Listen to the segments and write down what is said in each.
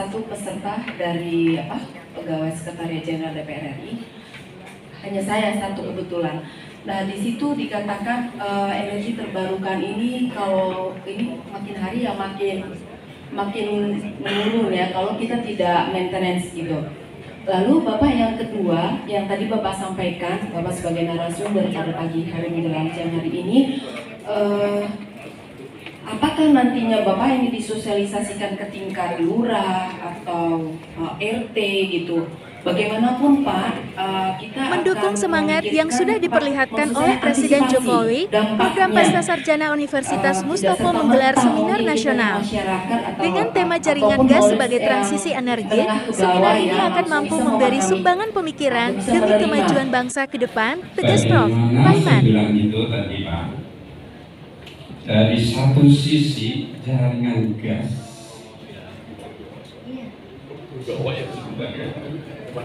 satu peserta dari pegawai Sekretariat Jenderal DPR RI. Hanya saya satu kebetulan. Nah, di situ dikatakan energi terbarukan ini kalau ini makin hari ya makin menurun ya kalau kita tidak maintenance gitu. Lalu Bapak yang kedua, yang tadi Bapak sampaikan, Bapak sebagai narasumber pada pagi hari menjelang siang hari ini, apakah nantinya Bapak ini disosialisasikan ke tingkat lurah atau RT gitu? Bagaimanapun Pak, kita mendukung akan semangat yang sudah diperlihatkan oleh Presiden Jokowi, program Pasca Sarjana Universitas Mustopo menggelar seminar nasional. Dengan tema jaringan gas sebagai transisi energi, seminar ini akan mampu memberi sumbangan pemikiran demi kemajuan bangsa ke depan, tegas Prof. Paiman. Dari satu sisi jaringan gas,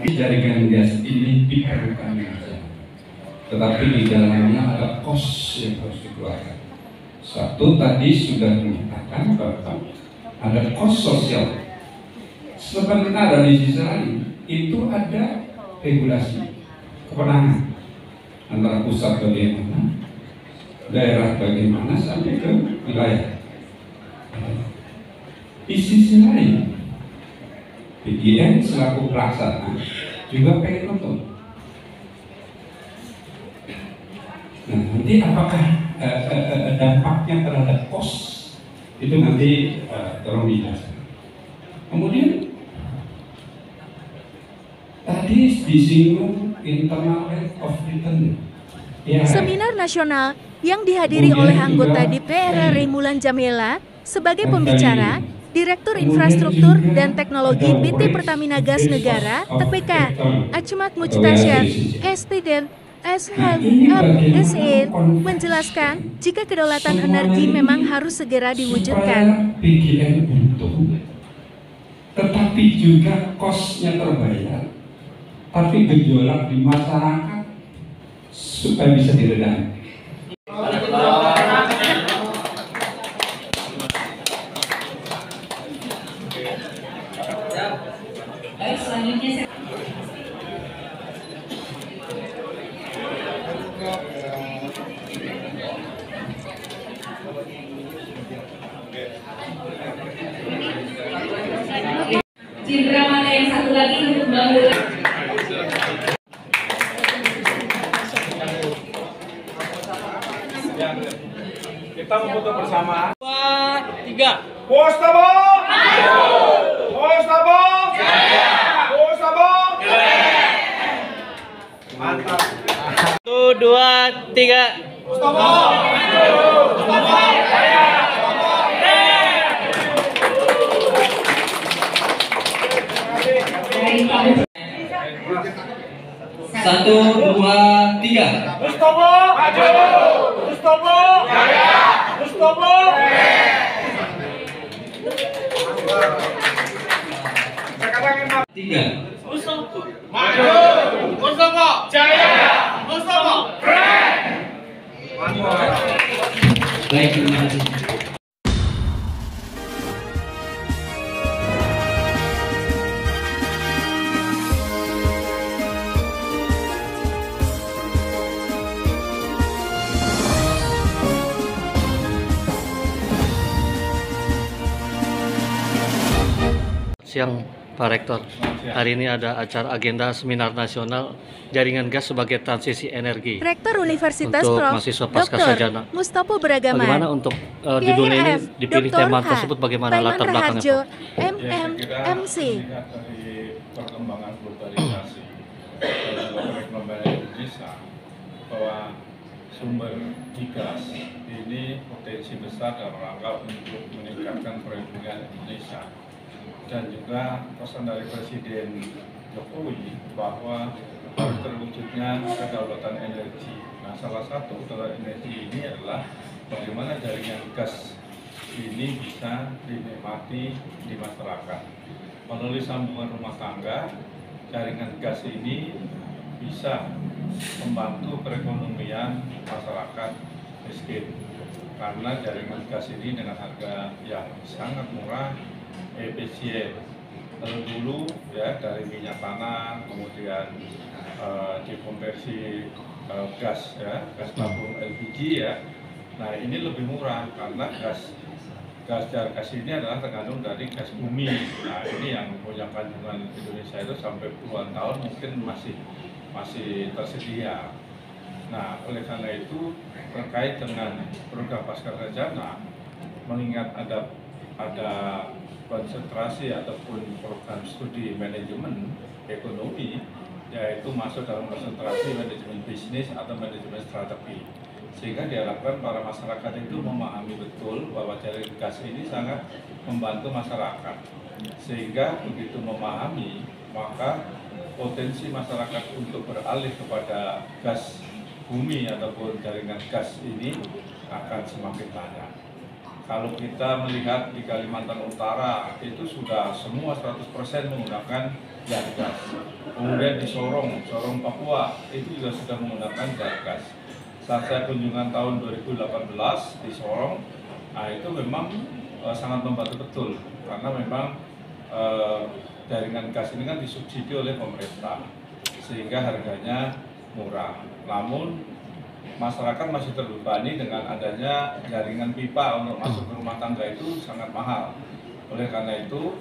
jaringan gas ini diperlukan saja, tetapi di dalamnya ada kos yang harus dikeluarkan. Satu tadi sudah menyatakan bahwa ada kos sosial. Sebenarnya di sisi lain itu ada regulasi kewenangan antara pusat bagaimana, daerah bagaimana sampai ke wilayah. Di sisi lain, BGN selaku pelaksana juga pengen nonton. Nah, nanti apakah dampaknya terhadap kos itu nanti tolong dijelaskan. Kemudian tadi disinggung internal rate of return. Ya. Seminar nasional yang dihadiri oleh anggota DPR RI Mulan Jamila sebagai pembicara, Direktur Infrastruktur dan Teknologi PT Pertamina Gas Negara (TPK), Achmat Mujtasyar, Presiden SHMSIN menjelaskan jika kedaulatan energi memang harus segera diwujudkan. BGN untung, tetapi juga kosnya terbayar, tapi gejolak di masyarakat supaya bisa diredam. Baik, selanjutnya saya Cindra mana yang satu lagi untuk bangun. Kita memfoto bersama. 2, 3. Mustopo! Mustopo! Mustopo! Mantap. 1, 2, 3. Mustopo! Mustopo! Jaya! Satu, dua, tiga. Mustopo! Maju! Mustopo! Jaya! Mustopo! Tiga. Mustopo! Maju! Mustopo! Jaya! Mustopo! Keren! Baik, terima kasih. Siang Pak Rektor, hari ini ada acara agenda seminar nasional jaringan gas sebagai transisi energi. Rektor Universitas untuk Prof. mahasiswa pasca Dr. sarjana. Mustopo Beragama. Bagaimana untuk judulnya ini dipilih Dr. tema H. tersebut, bagaimana Paiman latar belakangnya Raharjo, Pak? MMMC. Melihat dari perkembangan globalisasi dan perekonomian Indonesia bahwa sumber migas ini potensi besar dalam rangka untuk meningkatkan perekonomian Indonesia, dan juga pesan dari Presiden Jokowi bahwa harus terwujudnya kedaulatan energi. Nah, salah satu kedaulatan energi ini adalah bagaimana jaringan gas ini bisa dinikmati di masyarakat. Melalui sambungan rumah tangga, jaringan gas ini bisa membantu perekonomian masyarakat miskin, karena jaringan gas ini dengan harga yang sangat murah, efisien, Kalau dulu ya dari minyak tanah, kemudian dikonversi gas ya, gas tabung LPG ya. Nah ini lebih murah karena gas ini adalah tergantung dari gas bumi. Nah ini yang punya kandungan Indonesia itu sampai puluhan tahun mungkin masih tersedia. Nah oleh karena itu terkait dengan program Pascarajana, mengingat ada konsentrasi ataupun program studi manajemen ekonomi, yaitu masuk dalam konsentrasi manajemen bisnis atau manajemen strategi, sehingga diharapkan para masyarakat itu memahami betul bahwa jaringan gas ini sangat membantu masyarakat, sehingga begitu memahami maka potensi masyarakat untuk beralih kepada gas bumi ataupun jaringan gas ini akan semakin banyak. Kalau kita melihat di Kalimantan Utara itu sudah semua 100% menggunakan jar gas. Kemudian di Sorong Papua itu juga sudah menggunakan jar gas. Saat saya kunjungan tahun 2018 di Sorong, nah itu memang sangat membantu betul karena memang jaringan gas ini kan disubsidi oleh pemerintah sehingga harganya murah. Namun masyarakat masih terbebani dengan adanya jaringan pipa untuk masuk ke rumah tangga itu sangat mahal. Oleh karena itu,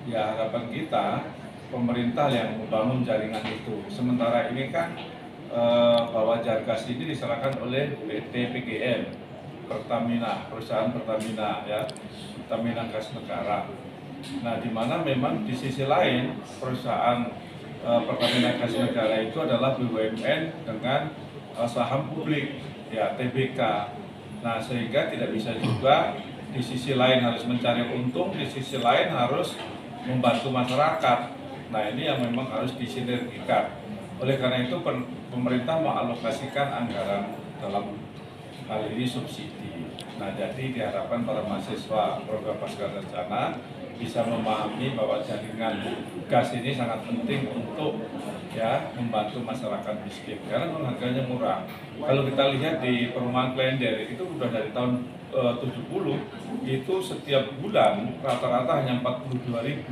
ya harapan kita pemerintah yang membangun jaringan itu. Sementara ini kan bahwa jar gas ini diserahkan oleh PT PGN, Pertamina, perusahaan Pertamina ya, Pertamina Gas Negara. Nah, di mana memang di sisi lain perusahaan Pertamina Gas Negara itu adalah BUMN dengan saham publik ya TBK. Nah sehingga tidak bisa juga di sisi lain harus mencari untung, di sisi lain harus membantu masyarakat. Nah ini yang memang harus disinergikan. Oleh karena itu pemerintah mengalokasikan anggaran dalam hal ini subsidi. Nah jadi diharapkan para mahasiswa program Pascarajana bisa memahami bahwa jaringan gas ini sangat penting untuk ya membantu masyarakat miskin karena harganya murah. Kalau kita lihat di perumahan Klender itu sudah dari tahun 70 itu setiap bulan rata-rata hanya 42.000,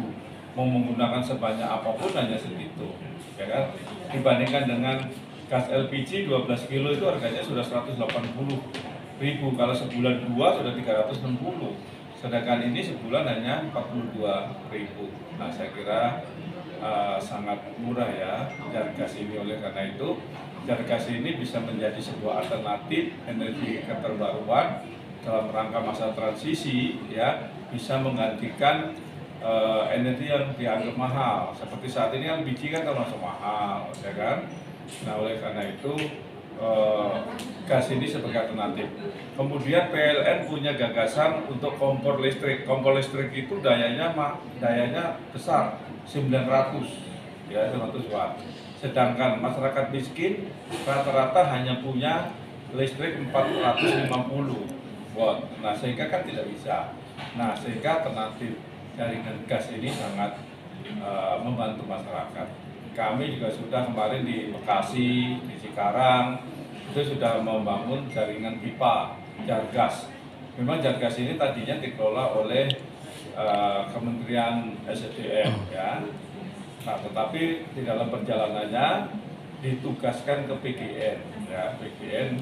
mau menggunakan sebanyak apapun hanya segitu, ya kan? Dibandingkan dengan gas LPG 12 kilo itu harganya sudah 180.000, kalau sebulan 2 sudah 360. Sedangkan ini sebulan hanya 42.000. Nah saya kira sangat murah ya jar gas ini. Oleh karena itu jar gas ini bisa menjadi sebuah alternatif energi keterbaruan dalam rangka masa transisi ya, bisa menggantikan energi yang dianggap mahal. Seperti saat ini kan biji kan termasuk mahal, ya kan? Nah oleh karena itu gas ini sebagai alternatif. Kemudian PLN punya gagasan untuk kompor listrik. Kompor listrik itu dayanya besar, 900 ya 100 watt. Sedangkan masyarakat miskin rata-rata hanya punya listrik 450 watt. Nah sehingga kan tidak bisa. Nah sehingga alternatif jaringan gas ini sangat membantu masyarakat. Kami juga sudah kemarin di Bekasi, di Cikarang, itu sudah membangun jaringan pipa jar gas. Memang jar gas ini tadinya dikelola oleh Kementerian SDM ya. Nah, tetapi di dalam perjalanannya ditugaskan ke PGN ya, PGN